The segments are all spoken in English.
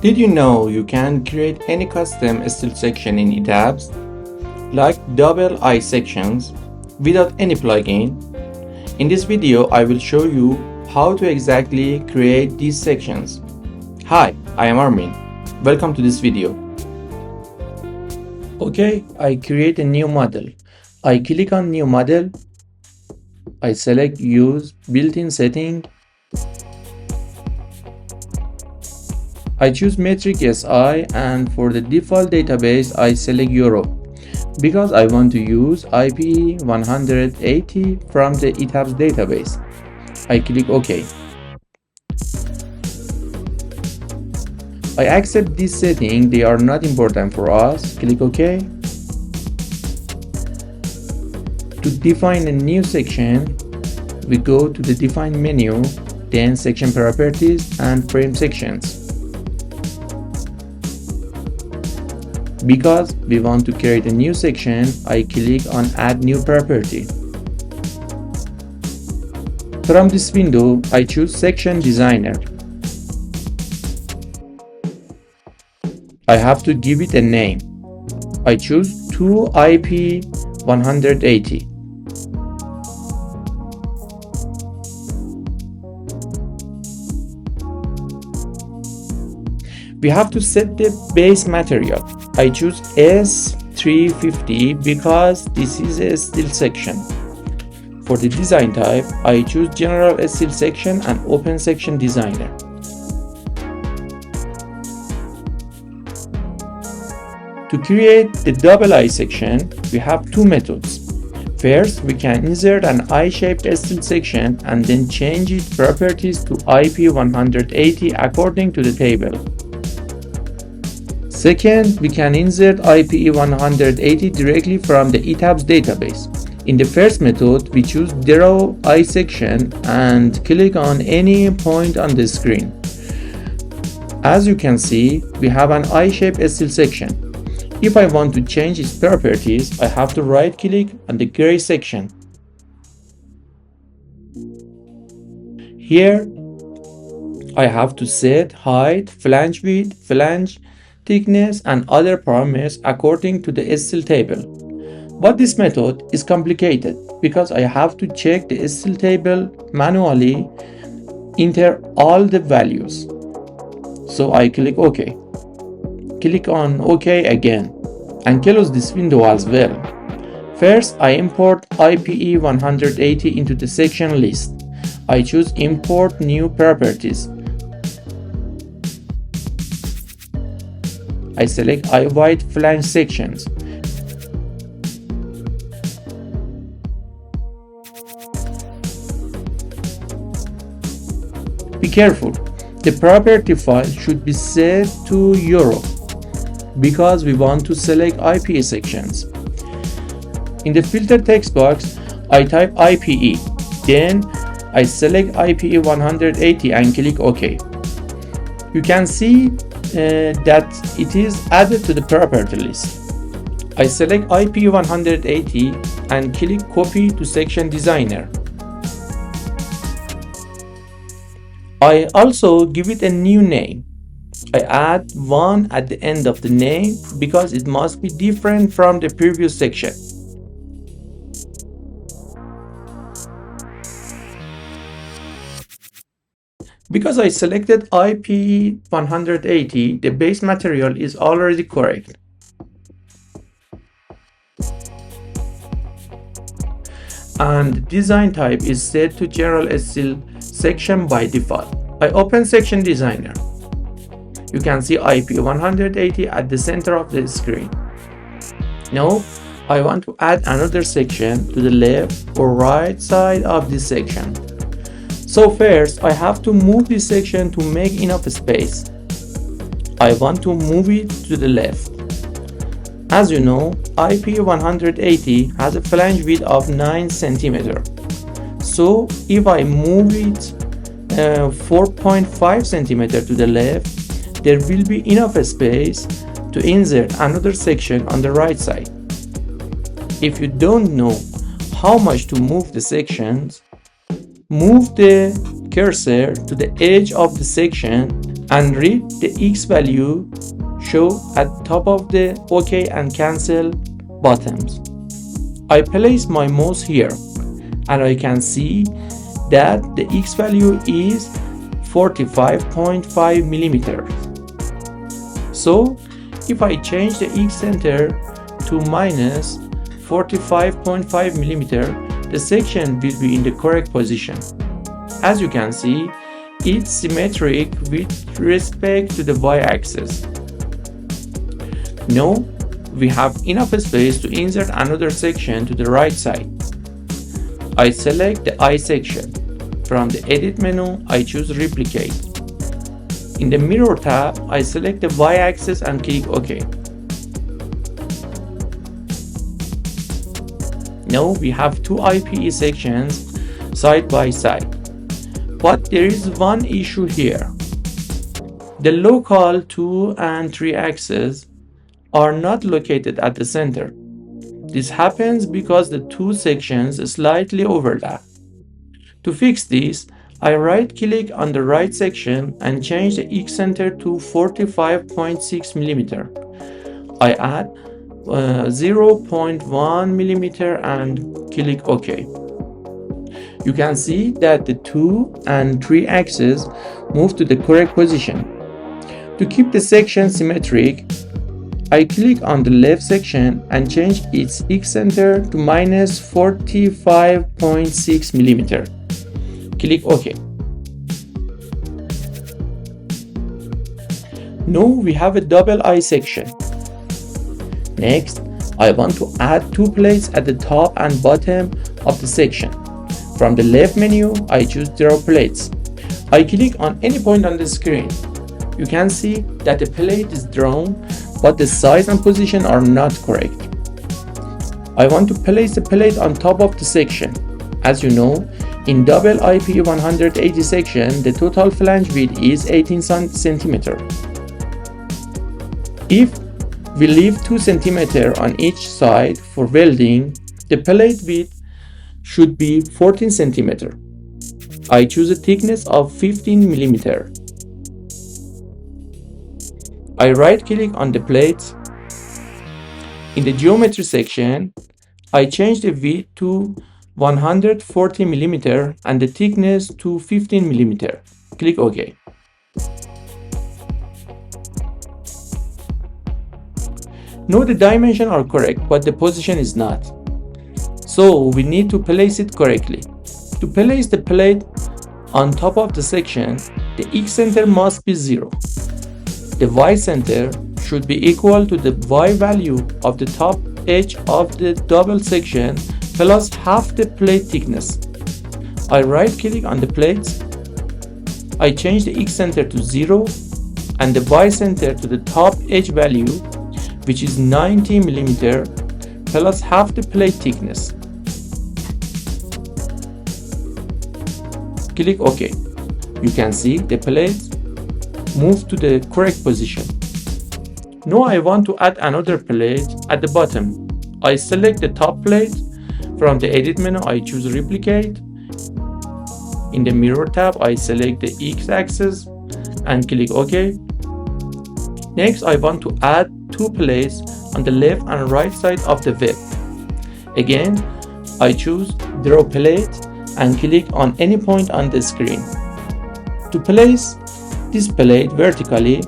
Did you know you can create any custom steel section in ETABS, like double I sections, without any plugin? In this video, I will show you how to exactly create these sections. Hi, I am Armin. Welcome to this video. Okay, I create a new model. I click on New Model. I select Use Built-in Setting. I choose metric SI, and for the default database I select Europe because I want to use IP 180 from the ETABS database. I click OK. I accept this setting, they are not important for us. Click OK. To define a new section, we go to the Define menu, then Section Properties and Frame Sections. Because we want to create a new section, I click on Add New Property. From this window, I choose Section Designer. I have to give it a name. I choose 2IP180. We have to set the base material. I choose S350 because this is a steel section. For the design type, I choose General Steel Section and Open Section Designer. To create the double I section, we have two methods. First, we can insert an I-shaped steel section and then change its properties to IP180 according to the table. Second, we can insert IP180 directly from the ETABS database. In the first method, we choose Draw I section and click on any point on the screen. As you can see, we have an I-shaped steel section. If I want to change its properties, I have to right-click on the gray section. Here, I have to set height, flange width, flange thickness and other parameters according to the steel table. But this method is complicated because I have to check the steel table manually, enter all the values. So I click OK. Click on OK again and close this window as well. First, I import IPE 180 into the section list. I choose Import New Properties. I select I-wide flange sections. Be careful, the property file should be set to Europe because we want to select IPE sections. In the filter text box, I type IPE, then I select IPE 180 and click OK. You can see that it is added to the property list. I select IP 180 and click Copy to Section Designer. I also give it a new name. I add 1 at the end of the name because it must be different from the previous section. Because I selected IP 180, the base material is already correct. And the design type is set to General Steel Section by default. I open Section Designer. You can see IP 180 at the center of the screen. Now, I want to add another section to the left or right side of this section. So first, I have to move this section to make enough space. I want to move it to the left. As you know, IP 180 has a flange width of 9 cm. So if I move it 4.5 cm to the left, there will be enough space to insert another section on the right side. If you don't know how much to move the sections, move the cursor to the edge of the section and read the X value show at top of the OK and cancel buttons. I place my mouse here and I can see that the X value is 45.5 millimeters. So if I change the X center to minus 45.5 millimeter, the section will be in the correct position. As you can see, it's symmetric with respect to the y-axis. Now we have enough space to insert another section to the right side. I select the I section. From the edit menu, I choose replicate. In the mirror tab, I select the y-axis and click OK. Now we have two IPE sections side by side. But there is one issue here. The local 2 and 3 axes are not located at the center. This happens because the two sections slightly overlap. To fix this, I right-click on the right section and change the X center to 45.6 millimeter. I add 0.1 millimeter and click OK. You can see that the 2 and 3 axes move to the correct position. To keep the section symmetric, I click on the left section and change its X center to minus 45.6 millimeter. Click OK. Now we have a double I section. Next, I want to add two plates at the top and bottom of the section. From the left menu, I choose draw plates. I click on any point on the screen. You can see that the plate is drawn, but the size and position are not correct. I want to place the plate on top of the section. As you know, in double IP 180 section, the total flange width is 18 cm. If we leave 2 cm on each side for welding, the plate width should be 14 cm. I choose a thickness of 15 mm. I right-click on the plate. In the geometry section, I change the width to 140 mm and the thickness to 15 mm. Click OK. Now the dimensions are correct, but the position is not. So we need to place it correctly. To place the plate on top of the section, the X center must be 0. The Y center should be equal to the Y value of the top edge of the double section plus half the plate thickness. I right-click on the plates. I change the X center to 0 and the Y center to the top edge value, which is 90 mm plus half the plate thickness. Click OK. You can see the plate move to the correct position. Now I want to add another plate at the bottom. I select the top plate. From the edit menu, I choose replicate. In the mirror tab, I select the X axis and click OK. Next, I want to add two plates on the left and right side of the web. Again, I choose draw plate and click on any point on the screen. To place this plate vertically,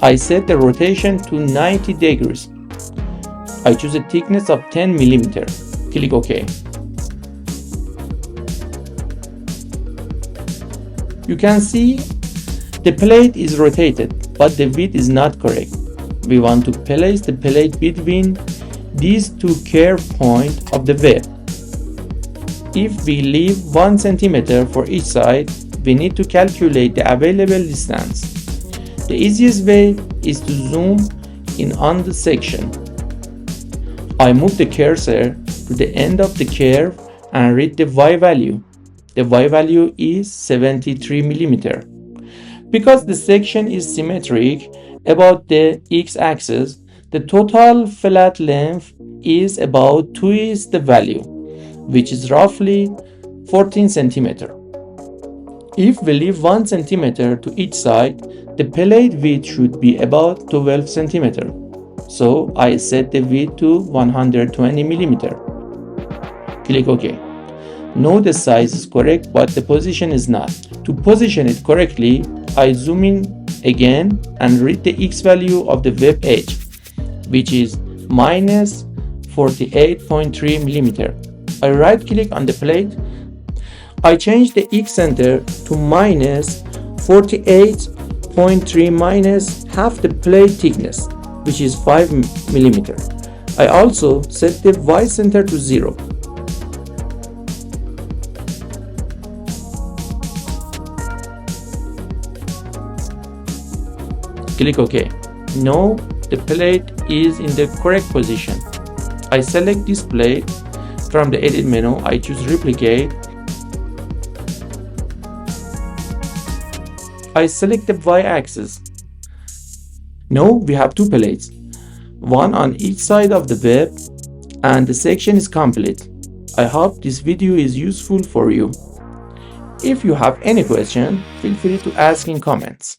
I set the rotation to 90 degrees. I choose a thickness of 10 mm. Click OK. You can see the plate is rotated, but the width is not correct. We want to place the plate between these two curve points of the web. If we leave 1 cm for each side, we need to calculate the available distance. The easiest way is to zoom in on the section. I move the cursor to the end of the curve and read the Y value. The Y value is 73 mm. Because the section is symmetric about the x-axis, the total flat length is about twice the value, which is roughly 14 cm. If we leave 1 cm to each side, the plate width should be about 12 cm. So I set the width to 120 mm. Click OK. Now the size is correct, but the position is not. To position it correctly, I zoom in again and read the X value of the web edge, which is minus 48.3 mm. I right click on the plate. I change the X center to minus 48.3 minus half the plate thickness, which is 5 mm. I also set the Y center to 0. Click OK. Now the plate is in the correct position. I select this plate. From the edit menu, I choose replicate. I select the y-axis. Now we have two plates, one on each side of the web, and the section is complete. I hope this video is useful for you. If you have any question, feel free to ask in comments.